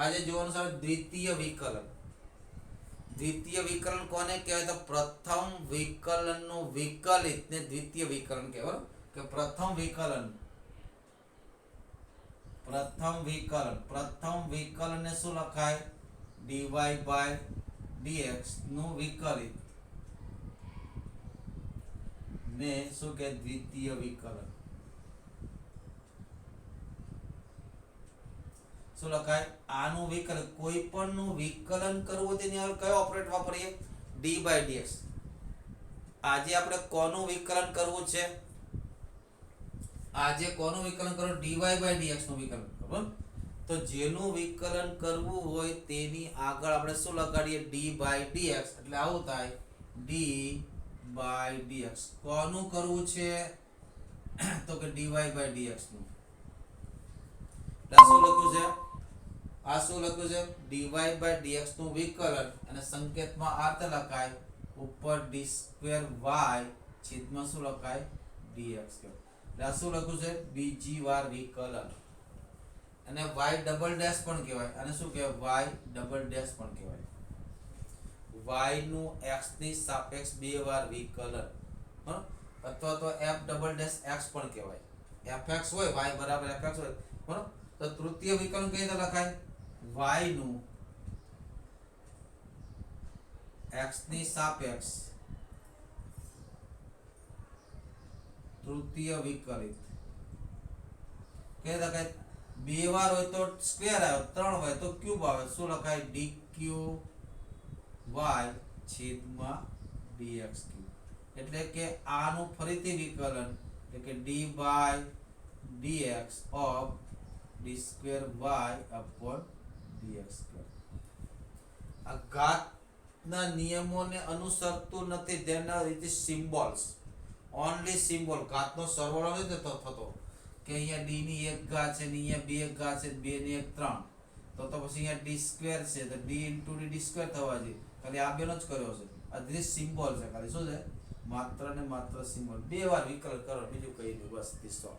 આજે જોવાનું છે દ્વિતીય વિકલન. દ્વિતીય વિકલન કોને કહેવાય? તો પ્રથમ વિકલનનું વિકલિત ને દ્વિતીય વિકલન કહેવાય. કે પ્રથમ વિકલન ને શું લખાય? dy by dx નું વિકલિત ને શું કે દ્વિતીય વિકલન. શું લખાય? આનું વિકલન, કોઈ પણ નું વિકલન કરવું તેની આગળ કયો ઓપરેટર વાપરીએ? d by dx. આજે આપણે કોનું વિકલન કરવું છે? આજે કોનું વિકલન કરવું? dy by dx નું વિકલન. બરાબર? તો જેનું વિકલન કરવું હોય તેની આગળ આપણે શું લગાડીએ? d by dx. એટલે આવું થાય d by dx. કોનું કરવું છે? તો કે dy by dx નું. શું લખ્યું છે? આ શું લખ્યું છે? dy by dx નું વિકલન અને સંકેતમાં આ રીતે લખાય ઉપર d સ્ક્વેર y છેદમાં શું લખાય? dx. એટલે આ શું લખ્યું છે? બીજી વાર વિકલન. અને y ડબલ ડેશ પણ કહેવાય. અને શું કહેવાય? y ડબલ ડેશ પણ કહેવાય. y નું x ની સાપેક્ષ બે વાર વિકલન, અથવા તો f ડબલ ડેશ x પણ કહેવાય. fx હોય, y બરાબર fx હોય, બરાબર? તો તૃતીય વિકલન કઈ રીતે લખાય? y નું x ની સાપેક્ષ તૃતીય વિકલિત કઈ લખાય? બે વાર હોય તો સ્ક્વેર આવે, ત્રણ હોય તો ક્યુબ આવે. શું લખાય? dq y છેદમાં dx ક્યુબ. એટલે કે આનું ફરીથી વિકલન, એટલે કે d by dx of d square y upon dx square. આ ઘાતના નિયમોને અનુસરતું નથી. તેના રીતે સિમ્બોલ્સ, ઓનલી સિમ્બોલ. ઘાતનો સરવાળો નથી થતો કે અહીંયા d ની એક ઘાત છે ને અહીંયા બે ઘાત છે, 2 ની 1 3. તો પછી અહીંયા d સ્ક્વેર છે તો d * d સ્ક્વેર થવા જોઈએ. ખાલી આ બેનો જ કર્યો છે. આ જે સિમ્બોલ છે, ખાલી શું છે? માત્ર ને માત્ર સિમ્બોલ. બે વાર વિકલન કરો, બીજું કઈ નહીં. બસ કિસ્સો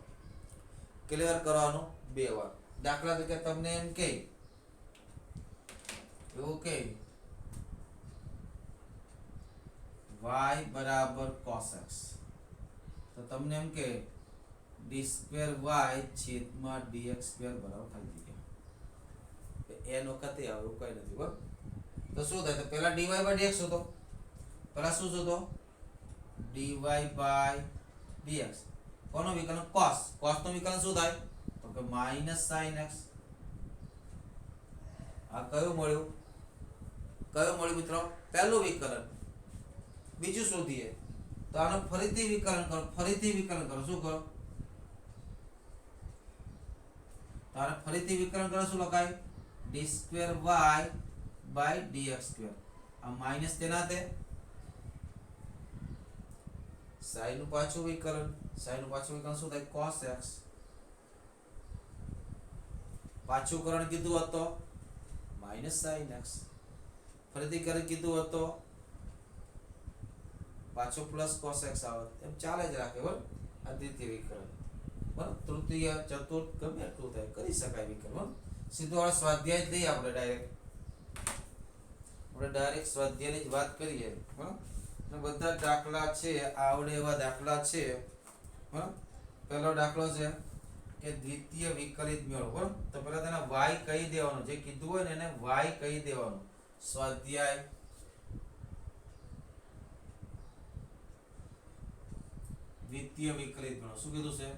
ક્લિયર કરવાનો બે વાર. દાખલા તરીકે તમને એમ કે એવું કે y બરાબર cos x, તો તમને એમ કે d સ્ક્વેર y છેદમાં dx સ્ક્વેર બરાબર થઈ ગયું. n વખત આવે એવું કઈ નથી. બરાબર? તો શું થાય? તો પહેલા dy by dx હતો. પહેલા શું હતો? dy by dx. કોનું વિકલન? cos. cos નું વિકલન શું થાય? તો કે -sin x. આ કયું મળ્યું? મિત્રો? પહેલું વિકલન. બીજું શોધીએ તો આનો ફરીથી વિકલન કરો. શું કરો? તો આને ફરીથી વિકલન કરો. શું લખાય? d square y by dx square. આ માઈનસ તેના તે sin નું પાછું વિકલન. શું થાય? cos x. પાછું કરણ કીધું હતો -sin x. ફરીથી કરણ કીધું હતો પાછો પ્લસ cos x આવે. એમ ચાલે જ રાખે. બરાબર? આ દ્વિતીય વિકલન. બરાબર? તૃતીય, ચતુર્થ ગમે એટલું થાય, કરી શકાય વિકલન. સીધો આ સ્વાધ્યાય જ લઈએ આપણે ડાયરેક્ટ સ્વાધ્યાયની જ વાત કરીએ. બરાબર? બધા દાખલા છે, આવડે એવા દાખલા છે. બરાબર? પહેલો દાખલો છે કે દ્વિતીય વિકલિત મેળવો. બરાબર? તો પહેલા તેને y કહી દેવાનું. જે કીધું હોય ને એને y કહી દેવાનું. સ્વાધ્યાય દ્વિતીય વિકલિત મેળવો. શું કીધું છે?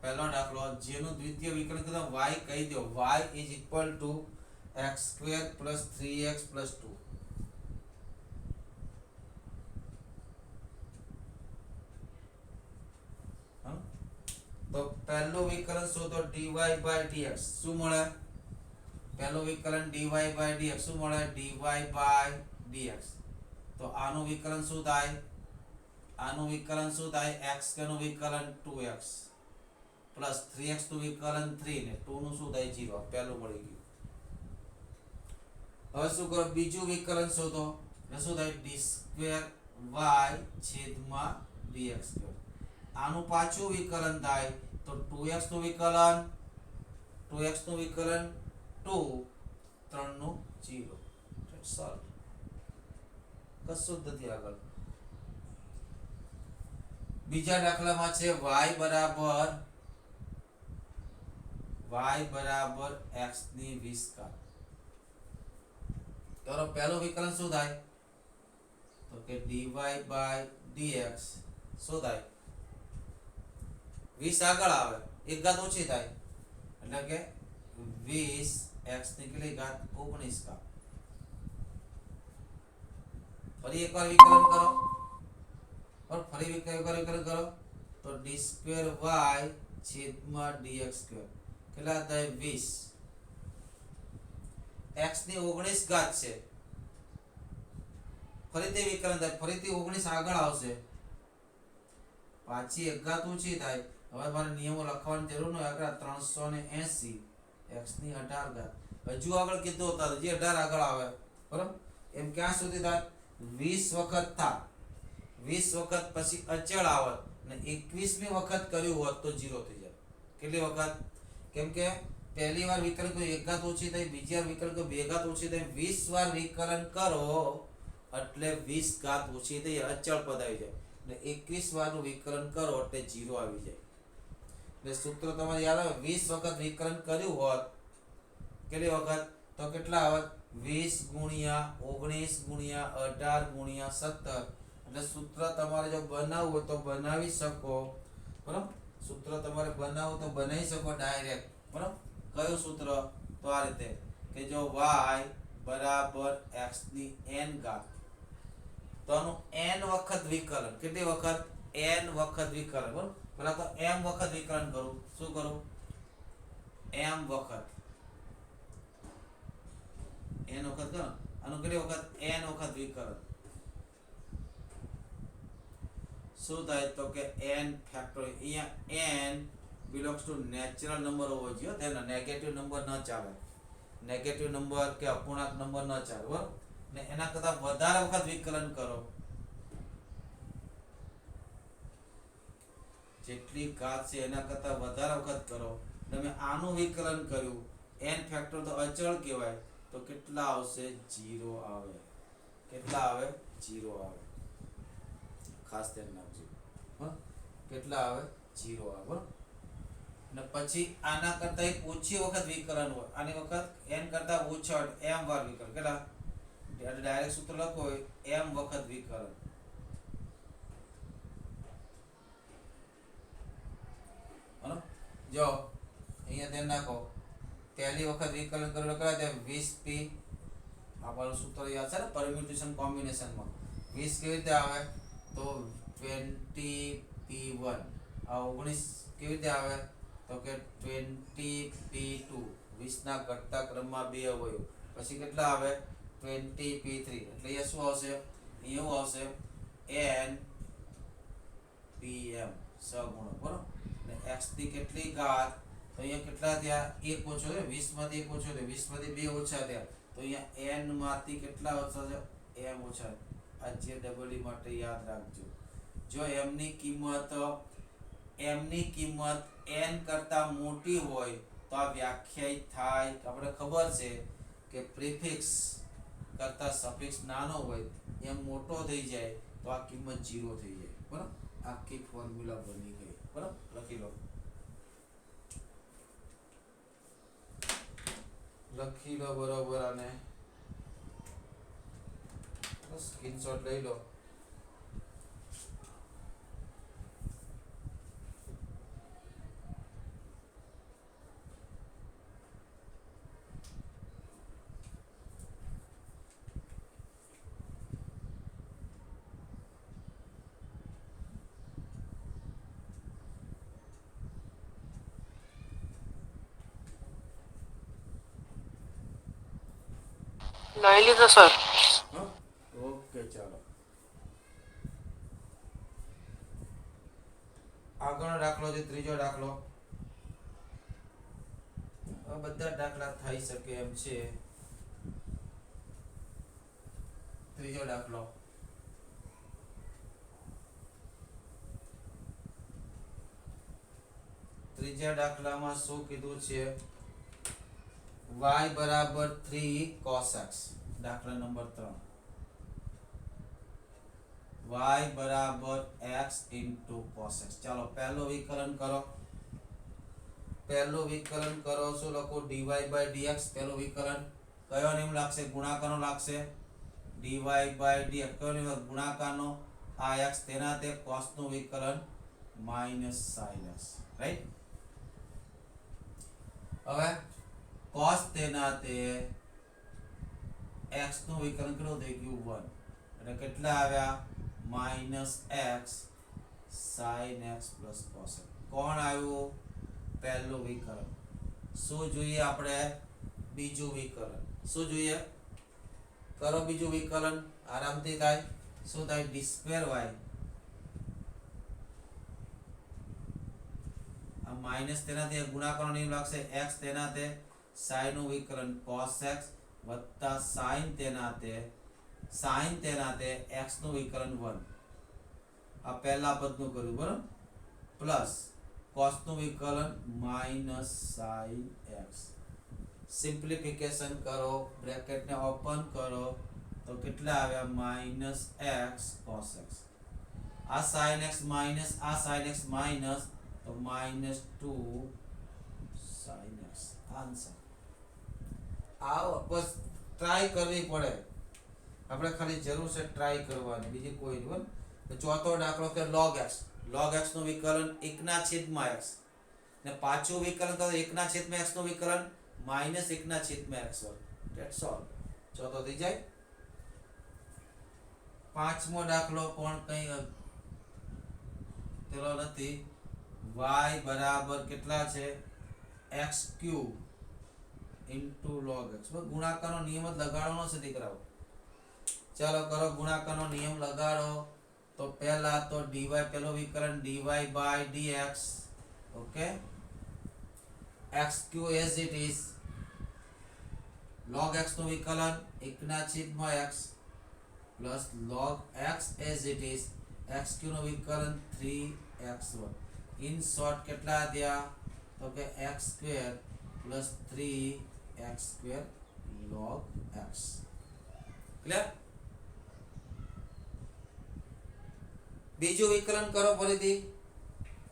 પહેલો દાખલો, જેનું દ્વિતીય વિકલન કીધું y કહી દો. y is equal to x² plus 3x plus 2. તો પહેલું વિકલન શોધો dy by dx. શું મળે? પહેલું વિકલન dy by dx શું મળે? dy by dx. તો આનું વિકલન શું થાય? x નું વિકલન 2x પ્લસ 3x નું વિકલન 3 ને 2 નું શું થાય? 0. પહેલું મળી ગયું. હવે શું કરો? બીજું વિકલન શોધો. એટલે શું થાય? d² y છેદમાં dx સ્ક્વેર. આનું પાછું વિકલન થાય તો 2x નું વિકલન 2x નું વિકલન 2 3 નું 0 સોલ્વ કશું જ નથી આગળ બીજા દાખલામાં છે y બરાબર x ની 20 ઘાત તો પહેલું વિકલન શું થાય તો કે dy by dx શું થાય 20 આગળ આવે એક ઘાત ઓછી થાય એટલે કે 20 x ની કેટલી ઘાત 19 ઘાત ફરી એકવાર વિકલન કરો और ફરી વિકલન કરો તો d સ્ક્વેર y છેદમાં dx સ્ક્વેર કેટલા થાય 20 x ની 19 ઘાત છે ફરીથી વિકલન થાય ફરીથી 19 આગળ આવશે પાછી એક ઘાત ઊંચી થાય હવે મારે નિયમો લખવાની જરૂર ન હોય આગળ 380 x ની 18 ઘાત હજુ આગળ કીધું હતા જે 18 આગળ આવે બરાબર એમ ક્યાં સુધી થાય 20 વખત થાય 20 વખત પછી અચળ આવત અને 21મી વખત કર્યું હોત તો 0 થઈ જાય કેટલી વખત કેમ કે પહેલી વાર વિકલન કોઈ એક ઘાત ઓછી થઈ બીજી વાર વિકલન કોઈ બે ઘાત ઓછી થઈ 20 વાર વિકલન કરો એટલે 20 ઘાત ઓછી થઈ અચળ પદ આવી જાય એટલે 21 વારનું વિકલન કરો એટલે 0 આવી જાય એટલે સૂત્ર તમારે યાદ આવે 20 વખત વિકલન કર્યું હોત કેટલી વખત તો કેટલા આવત 20 ગુણ્યા 19 ગુણ્યા 18 ગુણ્યા 17 એટલે સૂત્ર તમારે જો બનાવવું હોય તો બનાવી શકો બરાબર સૂત્ર તમારે બનાવવું તો બનાવી શકો ડાયરેક્ટ બરાબર કયું સૂત્ર તો આ રીતે કે જો y બરાબર x ની n ઘાત તો આનું n વખત વિકલન કેટલી વખત n વખત વિકલન બરાબર પહેલા તો m વખત વિકલન કરું શું કરું m વખત n વખત કરો આનું કેટલી વખત n વખત વિકલન શું થાય તો કે n ફેક્ટોરિયલ અહીંયા n belongs to natural number હોવો જોઈએ તેનો નેગેટિવ નંબર ન ચાલે નેગેટિવ નંબર કે અપૂર્ણાંક નંબર ન ચાલે બરાબર ને એના કરતા વધારે વખત વિકલન કરો જેટલી ઘાત છે એના કરતા વધારે વખત કરો તમે આનું વિકલન કર્યું n ફેક્ટર તો અચળ કહેવાય તો કેટલા આવશે 0 આવે કેટલા આવે 0 આવે ખાસ ધ્યાન રાખજો કેટલા આવે 0 આવે બરાબર ને પછી આના કરતા એક ઓછી વખત વિકલન હોય આની વખત n કરતા ઓછા m વાર વિકલન કેટલા ડાયરેક્ટ સૂત્ર લખો હોય m વખત વિકલન બરાબર જો અહીંયા ધ્યાન રાખો પહેલી વખત વિકલન કરો એટલે કેટલા 20p આપણું સૂત્ર યાદ છે ને પરમ્યુટેશન કોમ્બિનેશનમાં 20 કેવી રીતે આવે તો 20p1 આ 19 કેવી રીતે આવે તો કે 20p2 20 ના ઘટતા ક્રમમાં 2 અવયવ પછી કેટલા આવે 20p3 એટલે એ શું આવશે એવું આવશે n pm સગુણો બરાબર ને x ની કેટલી ઘાત તો અહીંયા કેટલા થયા 1 ઓછો છે 20 માંથી 1 ઓછો થયો 20 માંથી 2 ઓછા થયા તો અહીંયા n માંથી કેટલા ઓછા છે m ઓછા આ જે ડબલ e માટે યાદ રાખજો જો m ની કિંમત n કરતા મોટી હોય તો આ વ્યાખ્યાયિત થાય આપણે ખબર છે કે પ્રિફિક્સ કરતા સફિક્સ નાનો હોય એમ મોટો થઈ જાય તો આ કિંમત 0 થઈ જાય બરાબર આખી ફોર્મ્યુલા બની ગઈ બરાબર લખી લો બરોબર આને સ્ક્રીનશોટ લઈ લો લઈ લીધો સર ઓકે ચાલો આગળનો દાખલો છે ત્રીજો દાખલો બધા દાખલા થઈ શકે એમ છે ત્રીજો દાખલો ત્રીજા દાખલામાં શું કીધું છે y બરાબર 3 cos x દાખલા નંબર 3 y બરાબર x into cos x ચાલો પહેલું વિકલન કરો શું લખો dy by dx પહેલું વિકલન કયો નિયમ લાગશે ગુણાકારનો લાગશે dy by dx કયો નિયમ ગુણાકારનો આ x તેના તે cos નું વિકલન minus sin x રાઈટ હવે cos તેના તે x નું વિકલન કેટલું થઈ ગયું 1 એટલે કેટલા આવ્યા minus x sin x plus cos x કોણ આવ્યું પહેલું વિકલન શું જોઈએ આપણે બીજું વિકલન શું જોઈએ કરો બીજું વિકલન આરામથી થાય શું થાય d square y આ માઈનસ તેનાથી ગુણાકારનો નિયમ લાગશે x તેનાતે sin નું વિકલન cos x વત્તા sin તેનાતે x નું વિકલન 1 આ પહેલા પદનું કર્યું બરાબર પ્લસ cos નું વિકલન minus sin x સિમ્પ્લિફિકેશન કરો બ્રેકેટ ને ઓપન કરો તો કેટલા આવ્યા minus x cos x આ sin x minus આ sin x minus તો minus 2 sin x આન્સર આવો બસ ટ્રાય કરવી પડે આપણે ખાલી જરૂર છે ટ્રાય કરવાની બીજી કોઈ નહીં તો ચોથો દાખલો કે log x નું વિકલન 1/x ને પાછું વિકલન કરો 1/x નું વિકલન -1/x ધેટ્સ ઓલ ચોથો થઈ જાય પાંચમો દાખલો પણ કઈ તેલો નથી y બરાબર કેટલા છે x³ into log x ગુણાકારનો નિયમ જ લગાડવાનો છે દીકરાઓ ચાલો કરો ગુણાકારનો નિયમ લગાડો તો પહેલા તો dy પેલો વિકલન dy by dx okay x³ as it is log x નું વિકલન 1/x plus log x as it is x³ નું વિકલન 3x1 in short કેટલા થયા તો કે x² plus 3x² log x clear બીજું વિકલન કરો ફરીથી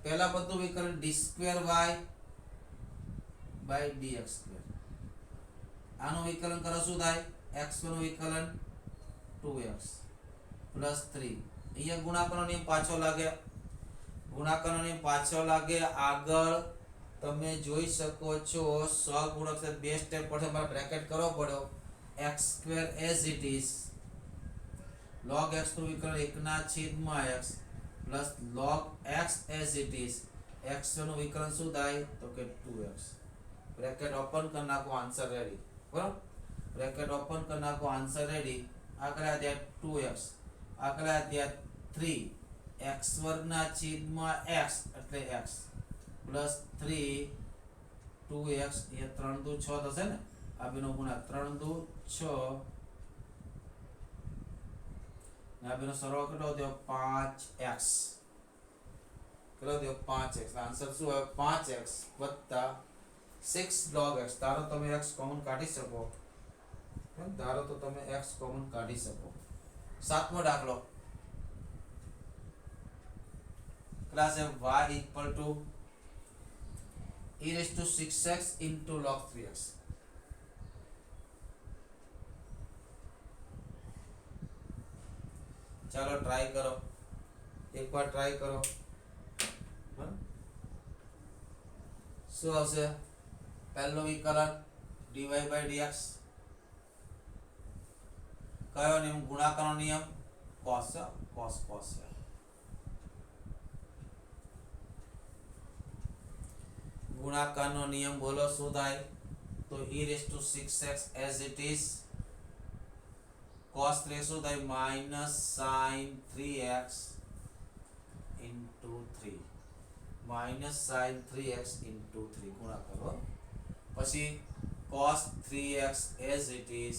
પહેલા પદનું વિકલન d² y by dx² આનું વિકલન કરો શું થાય x નું વિકલન 2x plus 3 અહીંયા ગુણાકારનો નિયમ પાછો લાગે આગળ તમે જોઈ શકો છો સહગુણક છે બે સ્ટેપ પર તમારે બ્રેકેટ કરવો પડ્યો x² as it is log x નું વિકલન 1/x plus log x as it is x નું વિકલન શું થાય તો કે 2x બ્રેકેટ ઓપન કરી નાખો આન્સર રેડી બરાબર બ્રેકેટ ઓપન કરી નાખો આન્સર રેડી આગળ આ ત્યાં 2x આગળ આ ત્યાં 3 x² x એટલે x plus 3 2x એ 3 દુ 6 થશે ને આ બેનો ગુણાકાર 3 દુ 6 ને આ બેનો સરવાળો કેટલો થયો 5x કેટલો થયો 5x આન્સર શું આવે 5x વત્તા 6 log x ધારો તમે x કોમન કાઢી શકો સાતમો દાખલો class y equal to e raised to 6x into log 3x ચાલો ટ્રાય કરો એકવાર ટ્રાય કરો શું આવશે પહેલું વિકલન dy by dx કયો નિયમ ગુણાકારનો નિયમ cos ગુણાકારનો નિયમ બોલો શું થાય તો e raised to 6x as it is cos 3 શું થાય minus sin 3x into 3 minus sin 3x into 3 ગુણાકાર હો પછી cos 3x as it is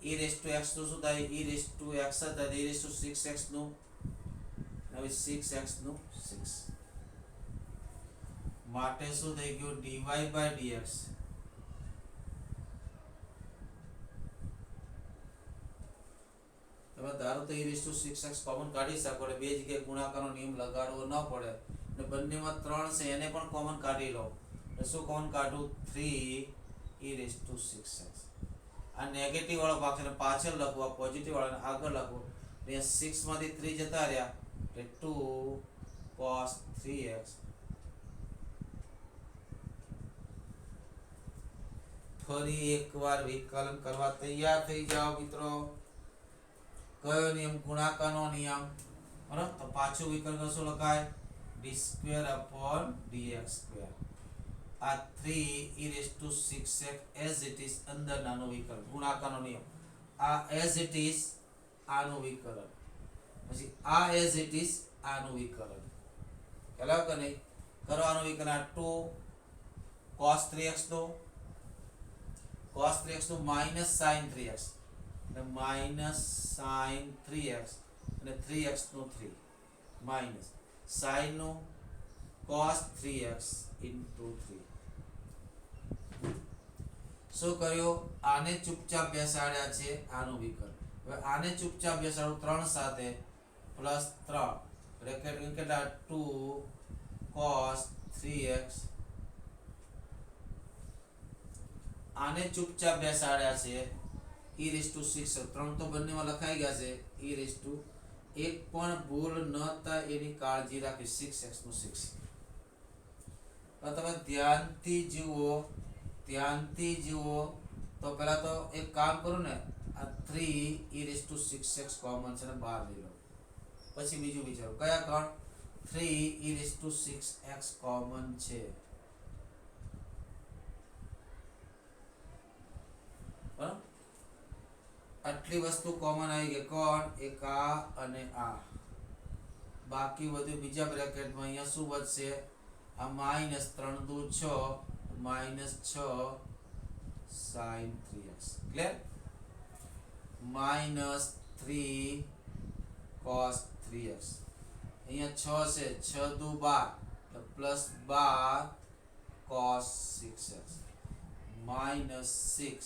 e raised to x નું શું થાય e raised to x હતા e raised to 6x નું હવે 6x નું 6 માટે શું થઈ ગયું dy by dx તમે ધારો તો e6x કોમન કાઢી શકો એટલે બે જગ્યાએ ગુણાકારનો નિયમ લગાડવો ન પડે અને બંનેમાં 3 છે એને પણ કોમન કાઢી લો એટલે શું કોમન કાઢું 3e6x આ નેગેટિવ વાળો ભાગ છે પાછળ લખવું આ પોઝિટિવ વાળાને આગળ લખવું એટલે 6 માંથી 3 જતા રહ્યા એટલે 2 cos 3x ફરી એકવાર વિકલન કરવા તૈયાર થઈ જાઓ મિત્રો કયો નિયમ ગુણાકારનો નિયમ બરાબર તો પાછું વિકલન શું લખાય d2/dx2 આ 3e6x as it is અંદર નાનો વિકલન ગુણાકારનો નિયમ આ as it is આનું વિકલન પછી આ as it is આનું વિકલન ખ્યાલ કે નહીં કરવાનું વિકલન આ 2 cos 3x નું cos 3x નું minus sin 3x એટલે minus sin 3x અને 3x નું 3 minus sin નું cos 3x into 3 શું કર્યું આને ચૂપચાપ બેસાડ્યા છે આનું વિકલન હવે આને ચૂપચાપ બેસાડું 3 સાથે પ્લસ 3 બ્રેકેટ કેટલા 2 cos 3x આને ચૂપચાપ બેસાડ્યા છે e6 3 તો બંનેમાં લખાઈ ગયા છે એક પણ ભૂલ ન થાય એની કાળજી રાખી 6x નું 6 તો તમે ધ્યાનથી જુઓ તો પહેલા તો એક કામ કરો ને આ 3e6x કોમન છે ને બહાર લઈ લો પછી બીજું વિચારો કયા કોણ 3e6x કોમન છે બરાબર આટલી વસ્તુ કોમન આવી ગઈ કોણ એક આ અને આ બાકી બધું બીજા બ્રેકેટમાં અહીંયા શું વધશે આ -3 દુ 6 -6 sin 3x clear -3 cos 3x અહીંયા 6 છે 6 દુ 12 પ્લસ 12 cos 6x -6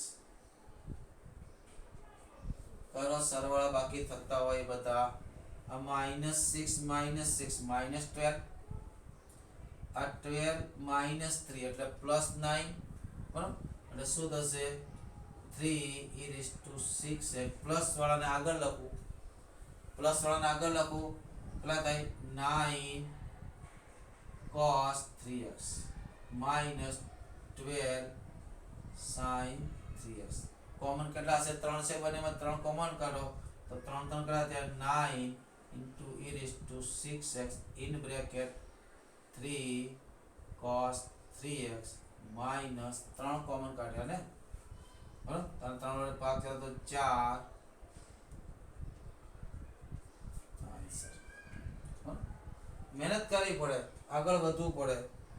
કરો સરવાળા બાકી થતા હોય બધા આ -6 -12 આ 12 -3 એટલે +9 બરાબર એટલે શું થશે 3e6 પ્લસ વાળાને આગળ લખું કેટલા થાય 9 cos 3x -12 sin 3x common કેટલા છે 3 છે બંનેમાં 3 કોમન કાઢો તો 3 કેટલા થયા 9 e6x in bracket 3 cos 3x minus 3 common કાઢ્યા ને બરાબર 3 વડે ભાગ થયો તો 4 આન્સર મહેનત કરવી પડે આગળ વધવું પડે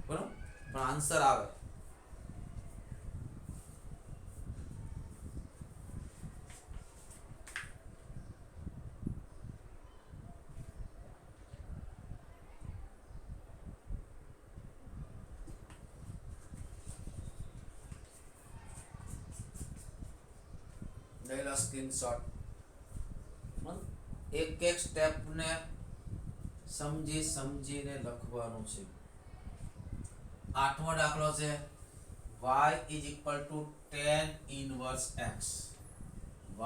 બરાબર પણ આન્સર આવે સ્ક્રીનશોટ એક સ્ટેપ ને સમજીને લખવાનું છે 8મો દાખલો છે y tan inverse x y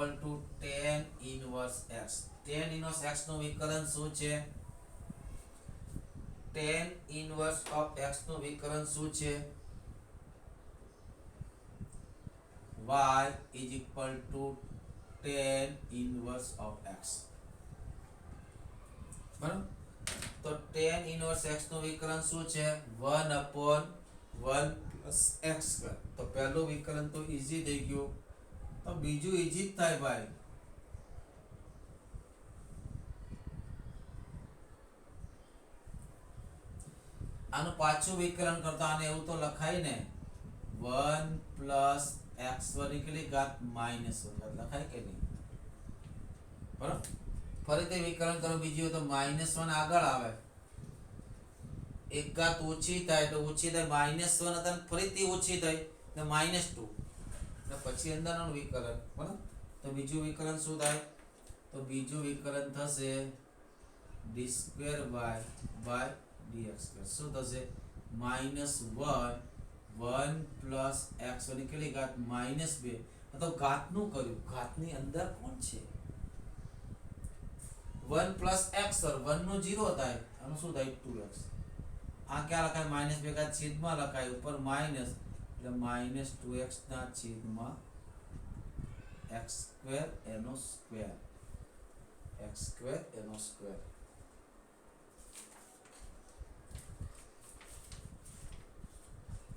tan inverse x tan inverse x નું વિકલન શું છે tan inverse of x નું વિકલન શું છે y tan inverse of x બરાબર તો tan inverse x નું વિકલન શું છે 1/1 + x તો પહેલું વિકલન તો ઈઝી થઈ ગયું તો બીજું ઈઝી જ થાય ભાઈ આનું પાછું વિકલન કરતા આને એવું તો લખાય ને 1 + x1 ની ઘાત -1 લખાય કે નહીં બરાબર ફરીથી વિકલન કરો બીજું તો -1 આગળ આવે એક ઘાત ઓછી થાય એટલે ઓછી થાય -1 હતા ને ફરીથી ઓછી થઈ એટલે -2 એટલે પછી અંદરનું વિકલન બરાબર. તો બીજું વિકલન શું થાય? તો બીજું વિકલન થશે d² y dx². શું થશે? -1 1 પ્લસ x ની કેટલી ઘાત? -2. તો ઘાતનું કર્યું, ઘાતની અંદર કોણ છે? 1 પ્લસ x સર 1 નું 0 થાય, આનું શું થાય? 2x. આ ક્યાં લખાય? -2 ઘાત છેદમાં લખાય, ઉપર માઈનસ એટલે -2x ના છેદમાં x² એનો સ્ક્વેર, x² એનો સ્ક્વેર.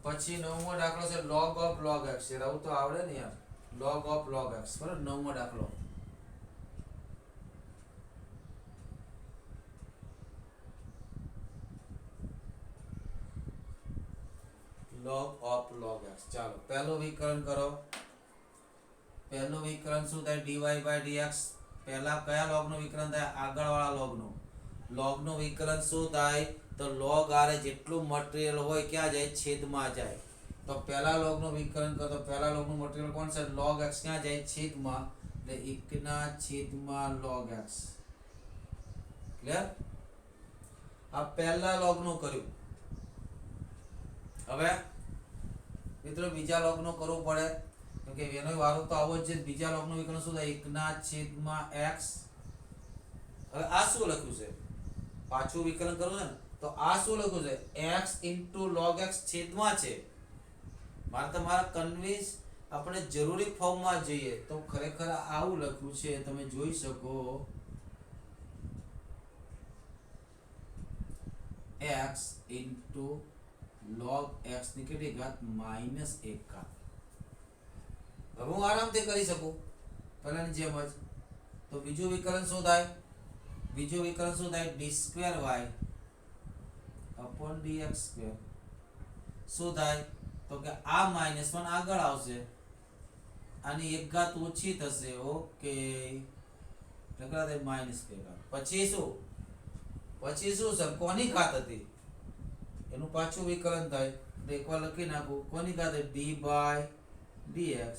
પછી નવમો દાખલો છે log of log x. આવું તો આવડે ને યાર, log of log x. બરાબર, નવમો દાખલો. log of log x. ચાલો પહેલું વિકલન કરો. પહેલું વિકલન શું થાય? dy by dx. પહેલા કયા log નું વિકલન થાય? આગળવાળા log નું. log નું વિકલન શું થાય? તો log આરે જેટલું મટીરીયલ હોય ક્યાં જાય? છેદમાં જાય. તો પહેલા log નું વિકલન કરો તો પહેલા log નું મટીરીયલ કોણ છે? log x ક્યાં જાય? છેદમાં, એટલે 1/છેદમાં log x. ક્લિયર? આ પહેલા log નું કર્યું. હવે મિત્રો બીજા log નું કરવું પડે, કેમ કે એનો વારો તો આવો જ છે. બીજા log નું વિકલન શું થાય? 1/x. હવે આ શું લખ્યું છે? પાછું વિકલન કરવું છે ને, તો આ શું લખ્યું છે? x log x છેદમાં છે. મારે તમારા કન્વિન્સ આપણે જરૂરી ફોર્મમાં જઈએ તો ખરેખર આવું લખ્યું છે, તમે જોઈ શકો. x log x ની કેટલી ઘાત? -1 ઘાત. હવે હું આરામથી કરી શકું પહેલાની જેમ જ. તો બીજું વિકલન શું થાય? બીજું વિકલન શું થાય? d² y upon dx². શું થાય? તો કે આ -1 આગળ આવશે, આની 1 ઘાત ઓછી થશે. ઓકે, કેટલા થાય? -2 ઘાત. પછી શું? પછી શું સર? કોની ઘાત હતી? એનું પાછું વિકલન થાય. તો એકવાર લખી નાખું. કોની ઘાત? d by dx.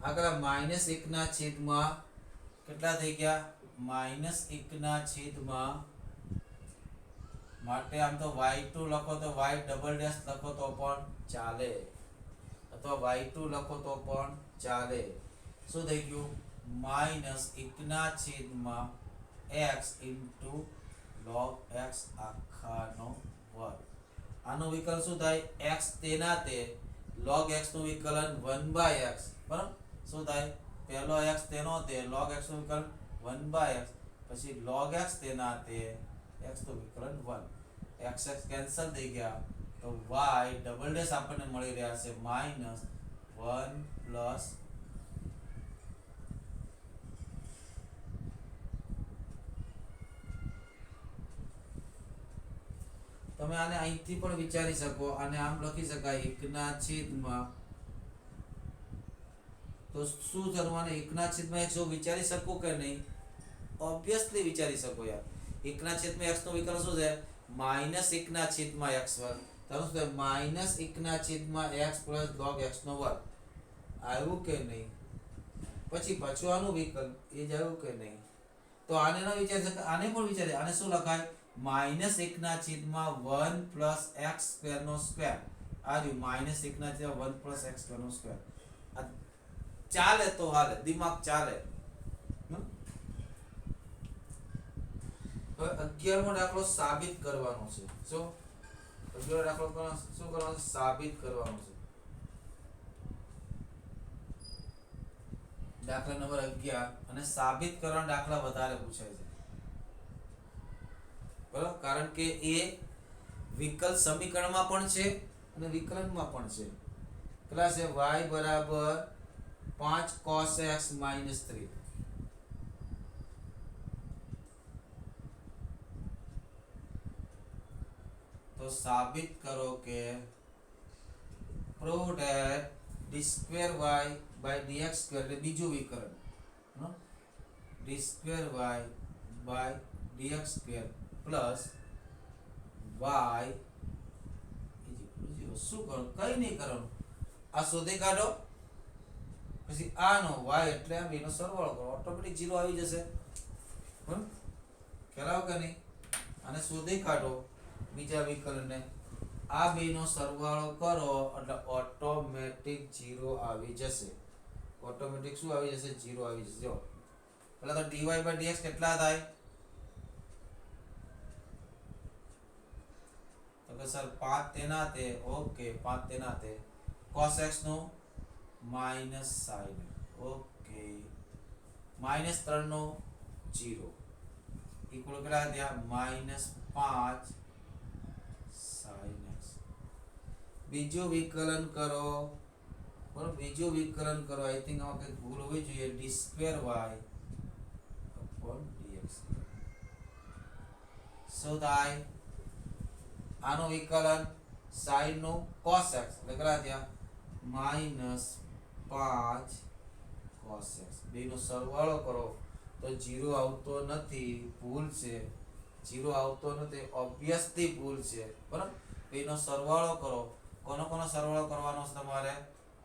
આગળ -1 ના છેદમાં કેટલા થઈ ગયા? -1 ના છેદમાં, માટે આમ તો y2 લખો તો y ડબલ ડેશ લખો તો પણ ચાલે, અથવા y2 લખો તો પણ ચાલે. શું થઈ ગયું? -1 ના છેદમાં x log x આખાનો વર્ગ. આનું વિકલન શું થાય? x તેના તે log x નું વિકલન 1/x. બરાબર? શું થાય? પહેલો x તેનો તે log x નું વિકલન 1/x, પછી log x તેના તે x નું વિકલન 1. x x કેન્સલ થઈ ગયા, તો y ડબલ ડેશ આપણને મળી રહ્યા છે -1 પ્લસ તમે આને અહીંથી પણ વિચારી શકો, અને આમ લખી શકાય 1/. તો શું કરવાનું? 1/x વિચારી શકો કે નહીં? ઓબ્વિયસલી વિચારી શકો યાર. 1/x નું વિકલન શું છે? -1/x². તારું શું થાય? -1/x પ્લસ log x નો વર્ગ. આવ્યું કે નહીં? પછી પાછું આનું વિકલન એ જ આવ્યું કે નહીં? તો આને ન વિચારી શકે, આને પણ વિચારી. આને શું લખાય? -1/1 પ્લસ x² નો સ્ક્વેર. આ રહ્યું -1/1 પ્લસ x² નો સ્ક્વેર. ચાલે તો હાલે, દિમાગ ચાલે. હવે 11મો દાખલો સાબિત કરવાનો છે. શું 11મો દાખલો શું કરવાનો છે? સાબિત કરવાનો છે. દાખલા નંબર 11. અને સાબિત કરવાના દાખલા વધારે પૂછાય છે, બરાબર? કારણ કે એ વિકલ સમીકરણમાં પણ છે અને વિકલનમાં પણ છે. કેટલા છે? y બરાબર 5 cos x - 3. તો સાબિત કરો કે prove that d² y by dx² એટલે બીજું વિકલન, d² y by dx square plus y is શું કરો કઈ નહીં કરવાનું આ શોધી કાઢો પછી આનો y એટલે આ બેનો સરવાળો કરો ઓટોમેટિક 0 આવી જશે બરાબર ખ્યાલ આવે કે નહીં અને શોધી કાઢો બીજા વિકલનને આ બેનો સરવાળો કરો એટલે ઓટોમેટિક 0 આવી જશે ઓટોમેટિક શું આવી જશે 0 આવી જશે જો પહેલા તો dy/dx કેટલા થાય તો કે સર 5 તેના તે ઓકે 5 તેના તે cos x નો માઈનસ sin ઓકે -3 નો 0 ઇક્વલ કેટલા થયા -5 sin x બીજું વિકલન કરો બરોબર બીજું વિકલન કરો આઈ થિંક આમાં કંઈક ભૂલ હોવી જોઈએ d2y dx શું થાય આનું વિકલન sin નું cos x એટલે કેટલા થયા -5 cos x બેનો સરવાળો કરો તો 0 આવતો નથી ભૂલ છે 0 આવતો નથી ઓબ્વિયસલી ભૂલ છે બરાબર બેનો સરવાળો કરો કોનો સરવાળો કરવાનો છે તમારે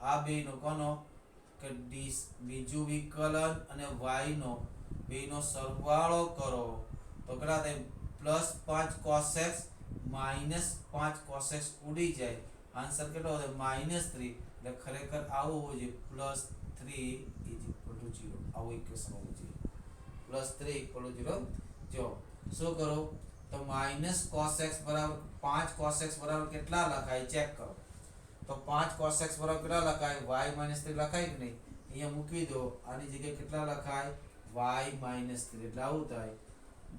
આ બેનો કોનો કે બીજું વિકલન અને y નો બેનો સરવાળો કરો તો કેટલા થાય +5 cos x -5 cos x ઉડી જાય આન્સર કેટલો આવે -3 એટલે ખરેખર આવું હોવું જોઈએ +3 0 આવું ઇક્વેશન હોવું જોઈએ +3 0 જો શું કરો તો -cos x બરાબર 5 cos x બરાબર કેટલા લખાય ચેક કરો તો 5 cos x બરાબર કેટલા લખાય y -3 લખાય કે નહીં અહીંયા મૂકી દો આની જગ્યાએ કેટલા લખાય y -3 એટલે આવું થાય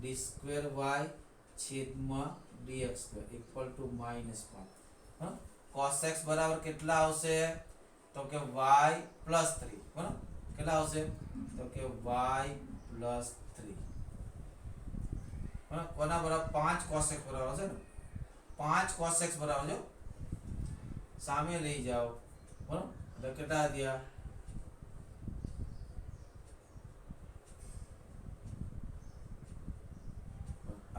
d2y છેદમાં dx2 = -5 હા cos x બરાબર કેટલા આવશે તો કે y + 3 બરાબર કેટલા આવશે તો કે y + 3 હા કોના બરાબર 5 cos x બરાબર છે ને 5 cos x બરાબર જો સામે લઈ જાઓ બરાબર એટલે કેટલા થયા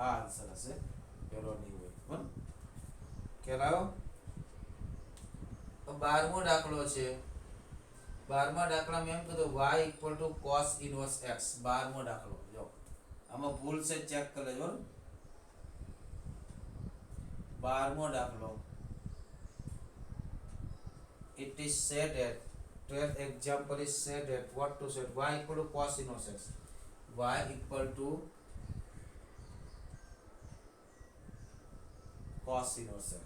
આ આન્સર હશે પેલો નહીં હોય બરાબર ખ્યાલ આવ્યો 12મો દાખલો છે 12મા દાખલામાં એમ કીધું y = cos ઇન્વર્સ x 12મો દાખલો જો આમાં ભૂલ છે ચેક કરી લેજો 12મો દાખલો it is said that 12th example is said that what to say y = cos inverse x y = cos inverse x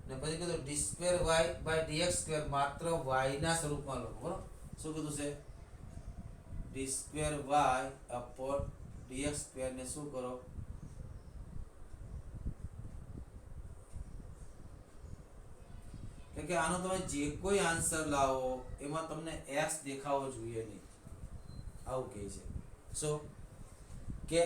ને પછી કીધું d2y/dx2 માત્ર y ના સ્વરૂપમાં લખો બરોબર શું કીધું છે d2y/dx2 ને શું કરો એટલે કે આનો તમે જે કોઈ આન્સર લાવો એમાં તમને x દેખાવો જોઈએ નહીં આવું કહે છે સો કે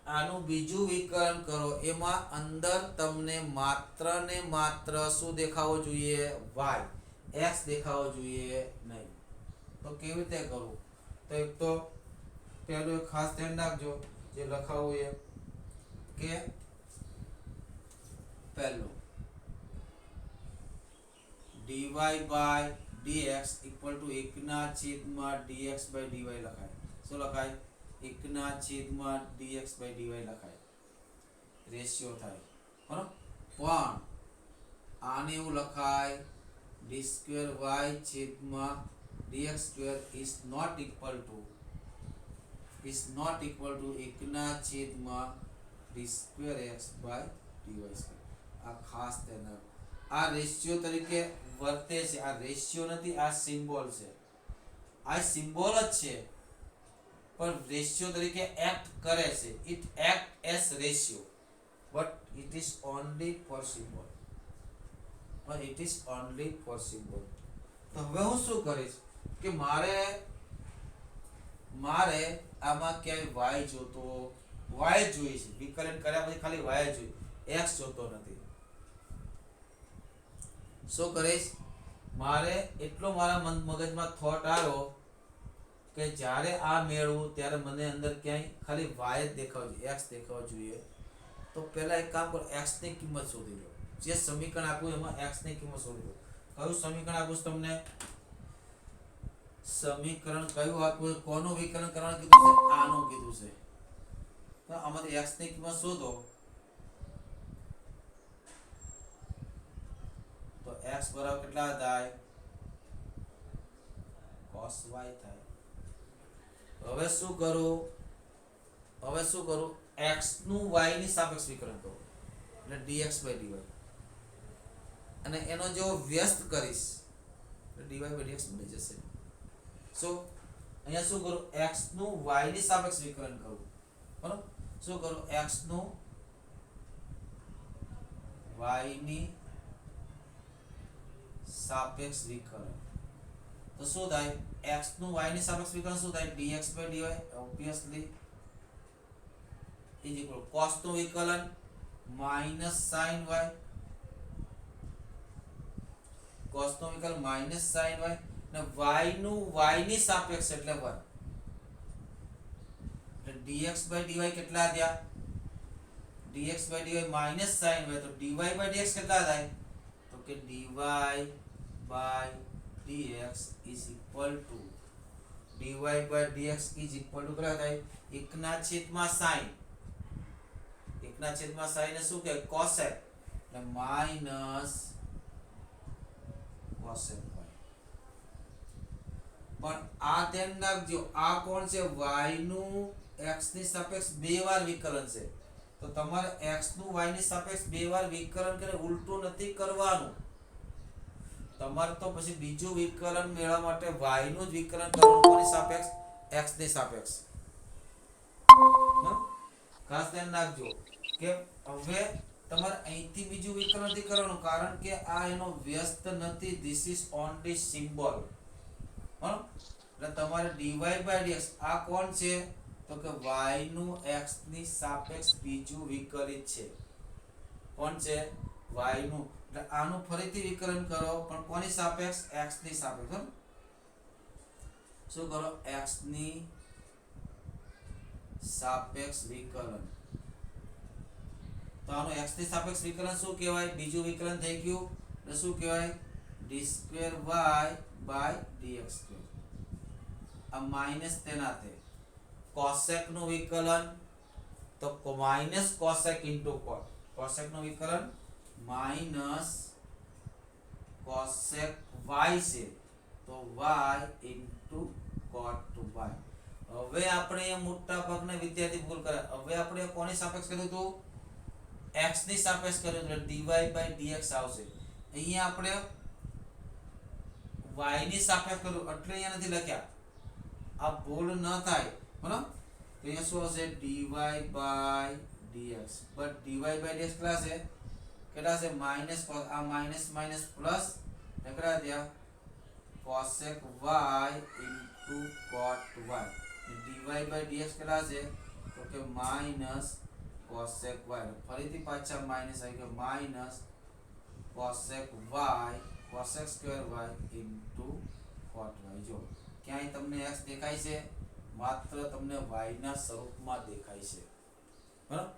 આનું બીજું વિકલન કરો એમાં અંદર તમને માત્ર ને માત્ર શું દેખાવો જોઈએ y x દેખાવો જોઈએ નહીં તો કેવી રીતે કરું તો એક તો પહેલું એક ખાસ ધ્યાન રાખજો જે લખાવું એ કે પહેલું dy/dx = 1/dx/dy લખાય શું લખાય 1/dx/dy લખાય રેશિયો થાય બરાબર પણ આને એવું લખાય d2y/dx2 is not equal to 1/d2x/dy2 આ ખાસ તેના આ રેશિયો તરીકે વર્તે છે આ રેશિયો નથી આ સિમ્બોલ છે આ સિમ્બોલ જ છે પણ રેશિયો તરીકે એક્ટ કરે છે it act as ratio but it is only four symbol તો હવે હું શું કરીશ કે મારે આમાં ક્યાંય y જોતો y જોઈ છે વિકલન કર્યા પછી ખાલી y જોઈ x જોતો નથી શું કરીશ મારે એટલો મારા મગજમાં થોટ આવ્યો કે કે જ્યારે આ મેળવું ત્યારે મને અંદર ક્યાંય ખાલી y જ દેખાવ જોઈએ, x દેખાવ જોઈએ. તો પહેલા એક કામ કરો, x ની કિંમત શોધી લો. જે સમીકરણ આપ્યું એમાં x ની કિંમત શોધી લો. કયું સમીકરણ આપ્યું છે તમને? સમીકરણ કયું આપ્યું છે? કોનું વિકલન કરવાનું કીધું છે? આનું કીધું છે. તો આમાંથી x ની કિંમત શોધો. તો x બરાબર કેટલા થાય? cos y થાય. હવે શું કરું? x નું y ની સાપેક્ષ વિકલન કરું એટલે dx/dy, અને એનો જો વ્યસ્ત કરીશ એટલે dy/dx બની જશે. સો અહીંયા શું કરું? x નું y ની સાપેક્ષ વિકલન કરું. બરાબર? શું કરું? x નું y ની સાપેક્ષ વિકલન. તો શું થાય? x નું y ની સાપેક્ષ વિકલન શું થાય? dx/dy obviously is equal cos નું વિકલન minus sin y, cos નું વિકલન minus sin y, અને y નું y ની સાપેક્ષ એટલે 1. એટલે dx/dy કેટલા થયા? dx/dy minus sin y, તો dy/dx કેટલા થાય? તો કે dy/dx is equal to dy/dx is equal to કેટલા થાય? 1/sin. 1/sin ને શું કહેવાય? cosec. એટલે માઈનસ cosec y. પણ આ ધ્યાન રાખજો, આ કોણ છે? y નું x ની સાપેક્ષ બે વાર વિકલન છે. તો તમારે x નું y ની સાપેક્ષ બે વાર વિકલન કરે ઉલટું નથી કરવાનું. તમારે તો પછી બીજું વિકલન મેળવવા માટે y નું જ વિકલન કરવાનું. કોની સાપેક્ષ? x ની સાપેક્ષ. ખાસ ધ્યાન રાખજો કે હવે તમારે અહીંથી બીજું વિકલન નથી કરવાનું, કારણ કે આ એનો વ્યસ્ત નથી. This is only symbol. બરાબર? એટલે તમારે dy/dx આ કોણ છે? તો કે y નું x ની સાપેક્ષ બીજું વિકલિત છે. કોણ છે? y નું. એટલે આનું ફરીથી વિકલન કરો, પણ કોની સાપેક્ષ? x ની સાપેક્ષ. બરાબર? શું કરો? x ની સાપેક્ષ વિકલન. તો આનું x ની સાપેક્ષ વિકલન શું કહેવાય? બીજું વિકલન થઈ ગયું. એટલે શું કહેવાય? d2y/dx². આ માઈનસ તેના છે. cosec નું વિકલન તો minus cosec into cot. cosec નું વિકલન માઈનસ cosec y છે, તો y into cot y. હવે આપણે મોટા ભાગના વિદ્યાર્થી ભૂલ કરે. હવે આપણે કોની સાપેક્ષ કર્યું હતું? x ની સાપેક્ષ કર્યું એટલે dy/dx આવશે. અહીંયા આપણે y ની સાપેક્ષ કર્યું એટલે અહીંયા નથી લખ્યા. આ ભૂલ ન થાય. બરાબર? તો અહીંયા શું હશે? dy/dx. બટ dy/dx કેટલા છે? કેટલા છે? માઈનસ. આ માઈનસ માઈનસ પ્લસ કેટલા થયા? cosec y into cot y. dy/dx કેટલા છે? તો કે માઈનસ cosec y. ફરીથી પાછા માઈનસ આવી ગયો. Minus cosec y, cosec² y into cot y. જો ક્યાંય તમને x દેખાય છે? માત્ર તમને y ના સ્વરૂપમાં દેખાય છે. બરાબર?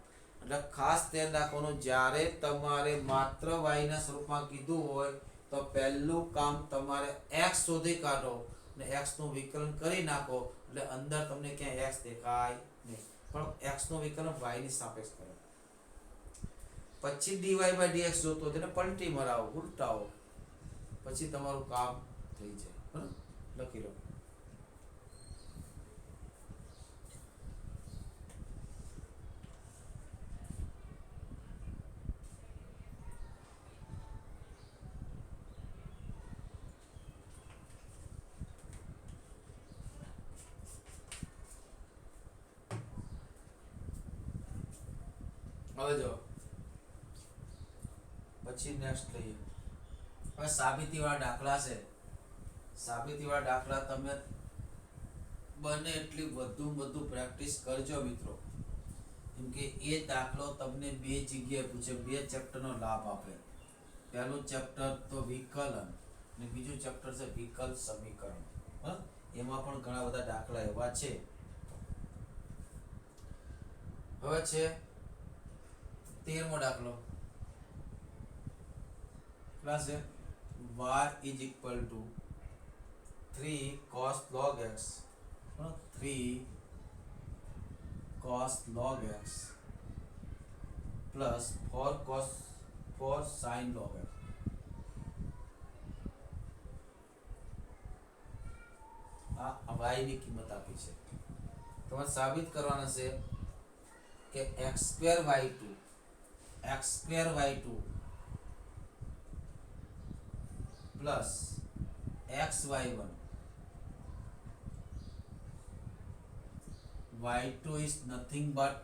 એટલે ખાસ ધ્યાન રાખવાનું, જ્યારે તમારે માત્ર y ના સ્વરૂપમાં કીધું હોય તો પહેલું કામ તમારે x શોધી કાઢો અને x નું વિકલન કરી નાખો, એટલે અંદર તમને ક્યાંય x દેખાય નહીં. પણ x નું વિકલન y ની સાપેક્ષ કરો. પછી dy/dx જોતો તેને પલટી મરાવો, ઉલટાવો, પછી તમારું કામ થઈ જાય. બરાબર? લખી લો. હવે જો પછી નેક્સ્ટ લઈએ. હવે સાબિતીવાળા દાખલા છે. સાબિતીવાળા દાખલા તમે બને એટલી વધુ પ્રેક્ટિસ કરજો મિત્રો. કેમ કે એ દાખલો તમને બે જગ્યાએ પૂછે, બે ચેપ્ટરનો લાભ આપે. પહેલું ચેપ્ટર તો વિકલન અને બીજું ચેપ્ટર છે વિકલ સમીકરણ. બરાબર? એમાં પણ ઘણા બધા દાખલા એવા છે. હવે છે 13મો દાખલો. કેટલા છે? y is equal to 3 cos log x, 3 cos log x plus 4 sin log x. આ y ની કિંમત આપી છે. તમારે સાબિત કરવાના છે કે x2y2 plus xy1 y2 is nothing but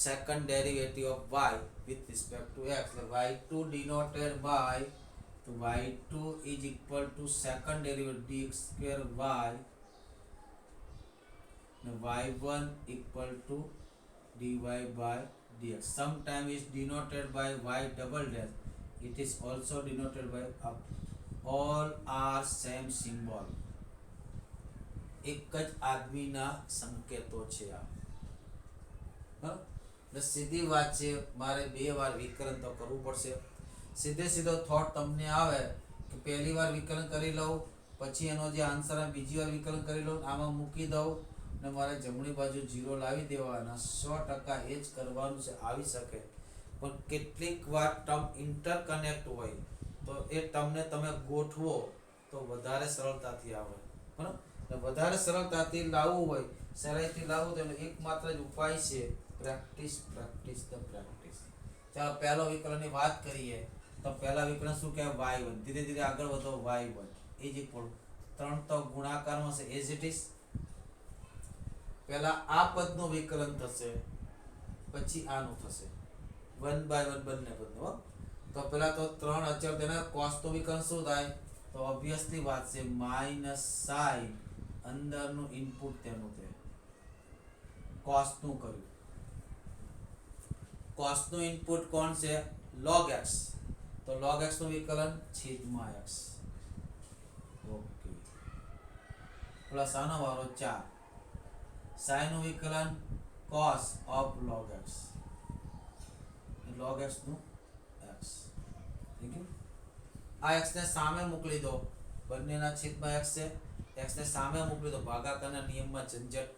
second derivative of y with respect to x. y2 denoted by y2 is equal to second derivative dx square y and y1 equal to dy by dx. Sometimes is denoted by y double dash. It is also denoted by up. All are same symbol. એક જ આદમીના સંકેતો છે આ. બરાબર, સીધી વાત છે. મારે 2 વાર વિકલન તો કરવું પડશે. સીધો થોટ તમને આવે કે પહેલી વાર વિકલન કરી લઉં, પછી એનો જે આન્સર આવે બીજી વાર વિકલન કરી લઉં, આમાં મૂકી દઉં ને મારે જમણી બાજુ 0 લાવી દેવાના. 100% એ જ કરવાનું છે. આવી શકે, પણ કેટલીક વાર ટર્મ ઇન્ટરકનેક્ટ હોય તો એ ટર્મને તમે ગોઠવો તો વધારે સરળતાથી આવે. બરાબર, વધારે સરળતાથી લાવવું હોય, સહેલાઈથી લાવવું તો એનો એકમાત્ર જ ઉપાય છે પ્રેક્ટિસ. ચાલો પહેલો વિકલનની વાત કરીએ તો પહેલા વિકલન શું કહેવાય? y1. ધીરે ધીરે આગળ વધો. y1 ઇઝ ઇક્વલ 3 તો ગુણાકારમાં છે એઝ ઇટ ઇઝ. પહેલા આ પદનું વિકલન થશે, પછી આનું થશે. 1 by 1 બંને પદનું. તો પહેલા તો 3 અચળ તેના cos નું વિકલન શું થાય? તો ઓબ્વિયસલી વાત છે માઈનસ sin અંદરનું ઇનપુટ તેનું છે. cos નું કર્યું. cos નું ઇનપુટ કોણ છે? log x. તો log x નું વિકલન છેદમાં x. ઓકે, પ્લસ આનો વારો 4. sin નું વિકલન cos of log x. log x નું x. ઠીક છે. આ x ને સામે મોકલી દો. બંનેના છેદમાં x છે. x ને સામે મોકલી દો. ભાગાકારના નિયમમાં ઝંઝટ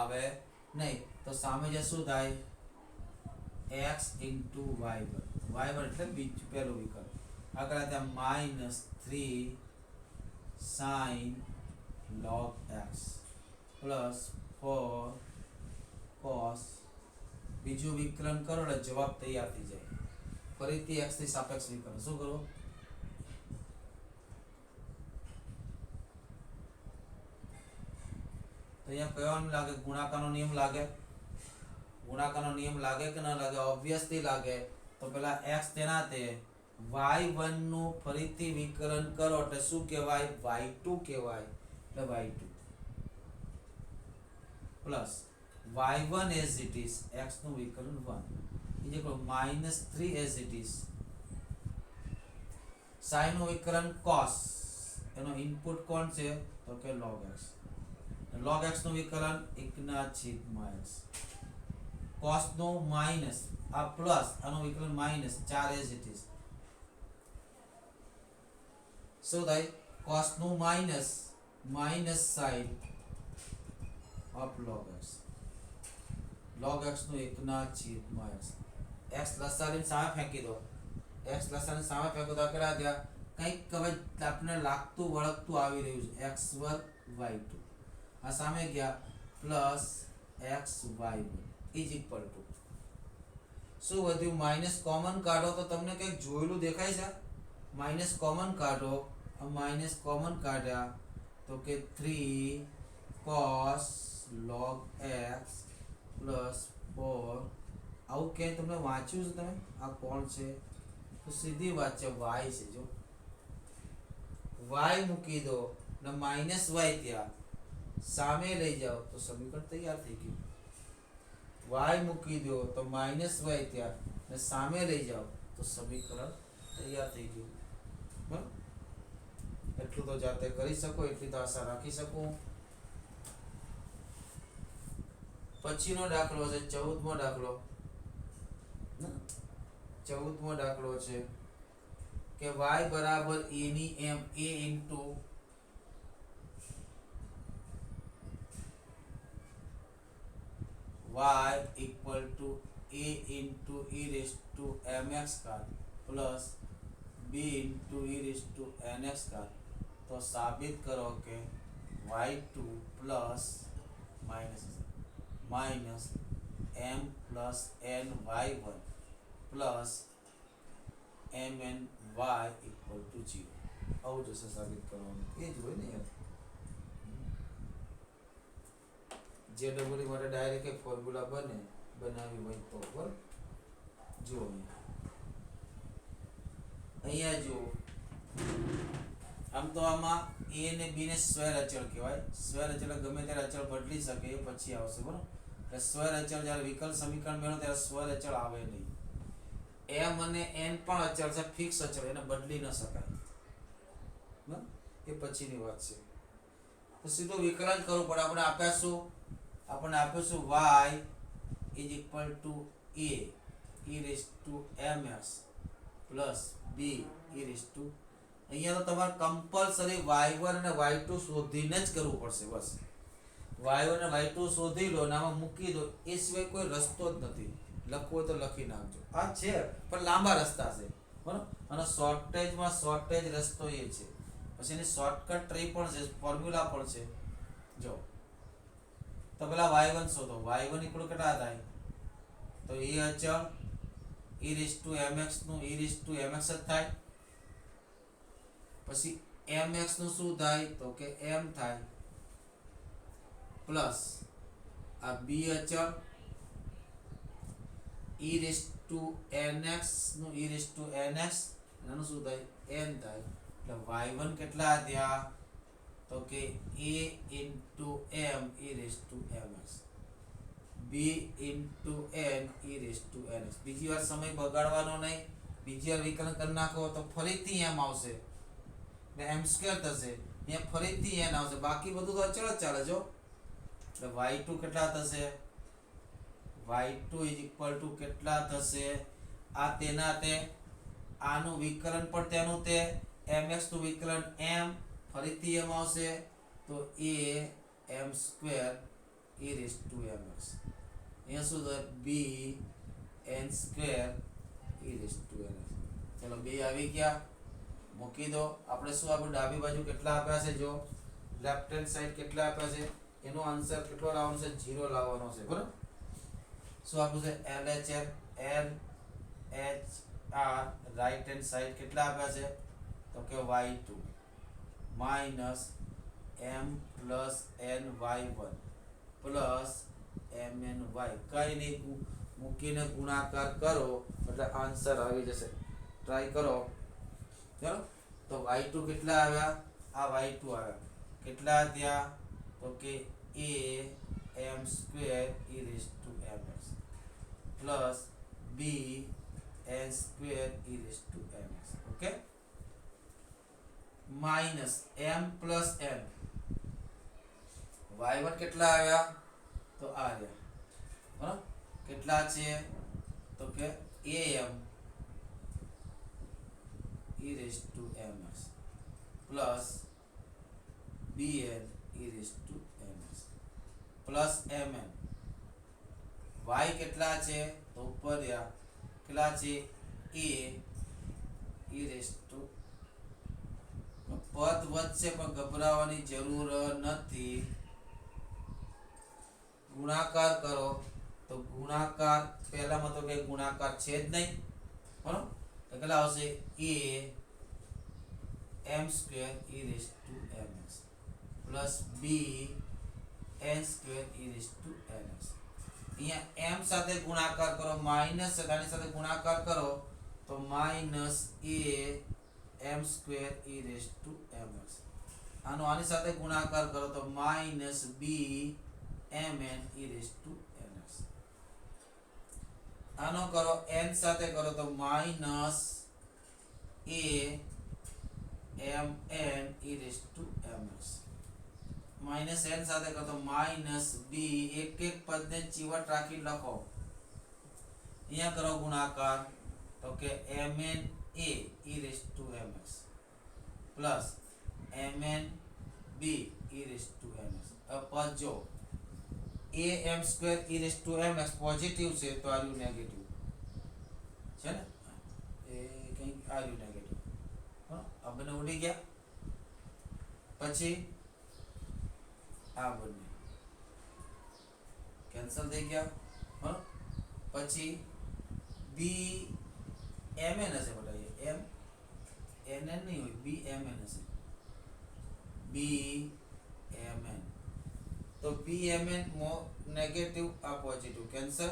આવે નહીં. તો સામે જે શું થાય? x into y1. y1 એટલે બીજું પહેલું વિકલ્પ. આગળ ત્યાં -3 sin log x plus 4 cos. બીજું વિકલન કરો એટલે જવાબ તૈયાર થઈ જાય. ફરીથી x ની સાપેક્ષ વિકલન શું કરવું? તો અહીંયા કયો લાગે? ગુણાકારનો નિયમ લાગે. ગુણાકારનો નિયમ લાગે કે ના લાગે? ઓબ્વિયસલી લાગે. તો પેલા x તેના તે y1 નું ફરીથી વિકલન કરો એટલે શું કહેવાય? y2 કહેવાય. એટલે y2 plus y1 as it is, x નું વિકલન 1 is equal -3 as it is. sin નું વિકલન cos. એનો ઇનપુટ કોણ છે? તો કે log x. log x નું વિકલન 1/x. cos નું માઈનસ, આ પ્લસ, આનું વિકલન -4 as it is. શું થાય? cos નું minus sin of log x. log x નું 1/x. x લસાડીને સામે ફેંકી દો. x લસાડીને સામે ફેંકો તો કેટલા થયા? કંઈક હવે આપણે લાગતું વળગતું આવી રહ્યું છે. x2 y2 આ સામે ગયા plus xy1 is equal two શું વધ્યું? માઈનસ કોમન કાઢો તો તમને કંઈક જોયેલું દેખાય છે? માઈનસ કોમન કાઢો. માઈનસ કોમન કાઢ્યા તો કે 3 cos log x પ્લસ 4. આવું ક્યાંય તમને વાંચ્યું છે તમે? આ કોણ છે? તો સીધી વાત છે, y છે. જો y મૂકી દો ને માઈનસ y ત્યાં સામે લઈ જાઓ તો સમીકરણ તૈયાર થઈ ગયું. y મૂકી દો તો માઈનસ y ત્યાં ને સામે લઈ જાઓ તો સમીકરણ તૈયાર થઈ ગયું. બરાબર, એટલું તો જાતે કરી શકો, એટલી તો આશા રાખી શકું. પછીનો દાખલો છે 14મો દાખલો. 14મો દાખલો છે કે y બરાબર a ની m a into y equal to a into e raise to mx ઘાત plus b into e raise to nx ઘાત. તો સાબિત કરો કે y2 plus minus m plus n y1 plus mn y equal to 0. આવું જશે સાબિત કરવાનું. એ જ હોય ને યાર. જે ડબલ માટે ડાયરેક્ટ એક ફોર્મ્યુલા બનાવી હોય તો બરાબર. જો અહીંયા જો આમ તો આમાં a ને b ને સ્ક્વેર અચળ કહેવાય. સ્ક્વેર અચળ ગમે ત્યારે અચળ બદલી શકે, એ પછી આવશે બરાબર. એટલે સ્ક્વેર અચળ જ્યારે વિકલ સમીકરણ મેળવો ત્યારે સ્ક્વેર અચળ આવે નહીં. m અને n પણ અચળ છે, ફિક્સ અચળ, એને બદલી ન શકાય. બરાબર, એ પછીની વાત છે. તો સીધું વિકલન કરવું પડે. આપણે આપ્યું y is equal to a e raise to mx plus b e raise to. અહીંયા તો તમારે કમ્પલસરી y1 અને y2 શોધીને જ કરવું પડશે. બસ y1 અને y2 શોધી લો, નામાં મૂકી દો, એ સિવાય કોઈ રસ્તો જ નથી. લખવું તો લખી નાખજો. આ છે પણ લાંબા રસ્તા છે બરાબર. અને શોર્ટેજ રસ્તો એ છે. પછી એની શોર્ટકટ ટ્રી પણ છે, ફોર્મ્યુલા પણ છે. જો તો પેલા y1 શોધો. y1 ઇક્વલ કેટલા થાય? તો એ અચળ e રેઝ ટુ mx નું e રેઝ ટુ mx જ થાય. પછી mx નું શું થાય? તો કે m થાય પ્લસ આ b અચળ e રેઝ ટુ nx નું e રેઝ ટુ nx, એનું શું થાય? n થાય. એટલે y1 કેટલા થયા? તો કે a into m e raise to mx, b into n e raise to nx. બીજી વાર સમય બગાડવાનો નહીં. બીજી વાર વિકલન કરી નાખો તો ફરીથી m આવશે, એટલે m સ્ક્વેર થશે. અહીંયા ફરીથી n આવશે. બાકી બધું તો અચળ જ ચાલે જો. એટલે y2 કેટલા થશે? y2 ઇઝ ઇક્વલ ટુ કેટલા થશે? આ તેના તે, આનું વિકલન પણ તેનું તે, mx નું વિકલન m, ફરીથી m આવશે તો a m square e raise to mx. અહીંયા શું થાય? b n square e raise to nx. ચલો બે આવી ગયા, મૂકી દો. આપણે શું આપ્યું? ડાબી બાજુ કેટલા આપ્યા છે? જો લેફ્ટ હેન્ડ સાઈડ કેટલા આપ્યા છે? એનો આન્સર કેટલો લાવવાનો છે? 0 લાવવાનો છે બરાબર. શું આપ્યું છે? LHR રાઈટ હેન્ડ સાઈડ કેટલા આપ્યા છે? તો કે y2 minus m plus n y1 plus mn y. કઈ નહીં, મૂકીને ગુણાકાર કરો એટલે આન્સર આવી જશે. ટ્રાય કરો. ચલો તો y2 કેટલા આવ્યા? આ y2 આવ્યા. કેટલા થયા? તો કે a m square e raise to mx plus b n square e raise to mx. Okay, minus m plus n. y1 કેટલા આવ્યા? તો આ રહ્યા બરાબર. કેટલા છે? તો કે am e raise to mx plus bn e raise to mx plus mn. y કેટલા છે? તો ઉપર રહ્યા. કેટલા છે? a e raise to. પદ વધશે પણ ગભરાવાની જરૂર નથી. ગુણાકાર કરો તો ગુણાકાર પહેલામાં તો કઈ ગુણાકાર છે જ નહીં બરાબર. તો કેટલા આવશે? a m square e raise to mx plus b n square e raise to nx. અહીંયા m સાથે ગુણાકાર કરો, માઇનસ આની સાથે ગુણાકાર કરો તો minus a m square e raise to mx. આનો આની સાથે ગુણાકાર કરો તો minus b mn e raise to nx. આનો કરો n સાથે કરો તો minus a mn e raised to mx minus n સાથે કરો તો માઇનસ b એક એક પદને ચીવટ રાખી લખો અહીંયા કરો ગુણાકાર તો કે mn a e raised to mx plus mn b e raised to mx अब पद जो a m square e raised to mx positive છે તો આ નેગેટિવ છે ને એ કઈ આ નેગેટિવ હા આ બંને ઉડી ગયા પછી આ બંને કેન્સલ થઈ ગયા હા પછી b mn હશે બતાઈએ m nn નહીં હોય b mn હશે b mn तो b mn मो नेगेटिव आ positive cancel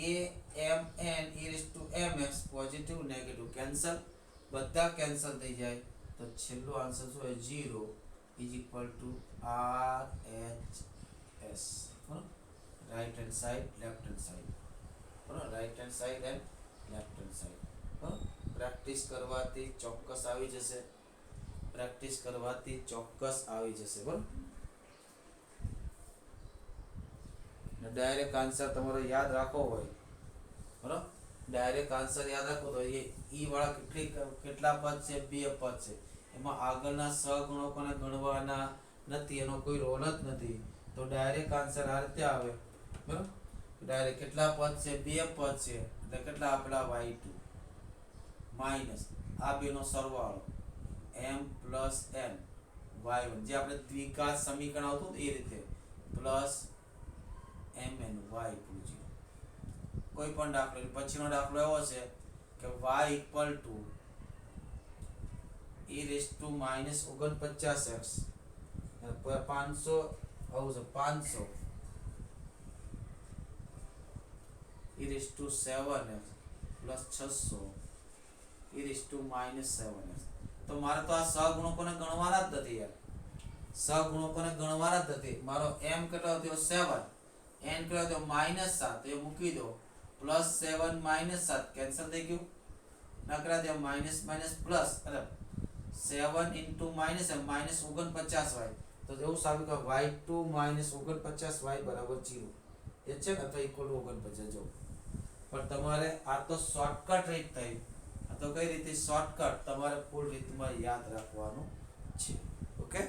a mn e raised to mx positive negative cancel બધા કેન્સલ થઈ જાય તો છેલ્લો આન્સર શું હોય 0 is equal to r h s right hand side left hand side બરાબર right hand side and left hand side બરાબર practice કરવાથી ચોક્કસ આવી જશે પ્રેક્ટિસ કરવાથી ચોક્કસ આવી જશે બરાબર डायरेक्ट आंसर તમારો યાદ રાખવો હોય બરાબર डायरेक्ट आंसर યાદ રાખો તો એ ઈ વાળા કેટલા પદ છે બે પદ છે એમાં આગળના સહગુણકોને ગણવાના નથી એનો કોઈ રોલ જ નથી તો डायरेक्ट आंसर આ રીતે આવે બરાબર डायरेक्ट કેટલા પદ છે બે પદ છે એટલે કેટલા આપેલા y2 માઈનસ આ બેનો સરવાળો m n y1 જે આપણે દ્વિઘાત સમીકરણ આવતું એ રીતે પ્લસ mn y2 કોઈ પણ દાખલો પછીનો દાખલો એવો છે કે y equal two e raised to minus 49x 500 આવું છે 500 e raised to 7x plus 600 e raised to minus 7x તો મારે તો આ સહગુણકોને ગણવાના જ નથી યાર સહગુણકોને ગણવાના જ નથી મારો m કેટલો થયો 7 n કેટલો થયો -7 એ મૂકી દો +7 -7 કેન્સલ થઈ ગયું નકરા દે માઈનસ માઈનસ પ્લસ એટલે 7 into minus m minus 49y તો એવું સાબિત કરો y2 minus 49y બરાબર 0 એ છે ને તો ઇક્વલ 49 જો પણ તમારે આ તો શોર્ટકટ રીત થઈ આ તો કઈ રીતે શોર્ટકટ તમારે ફૂલ રીતમાં યાદ રાખવાનું છે ઓકે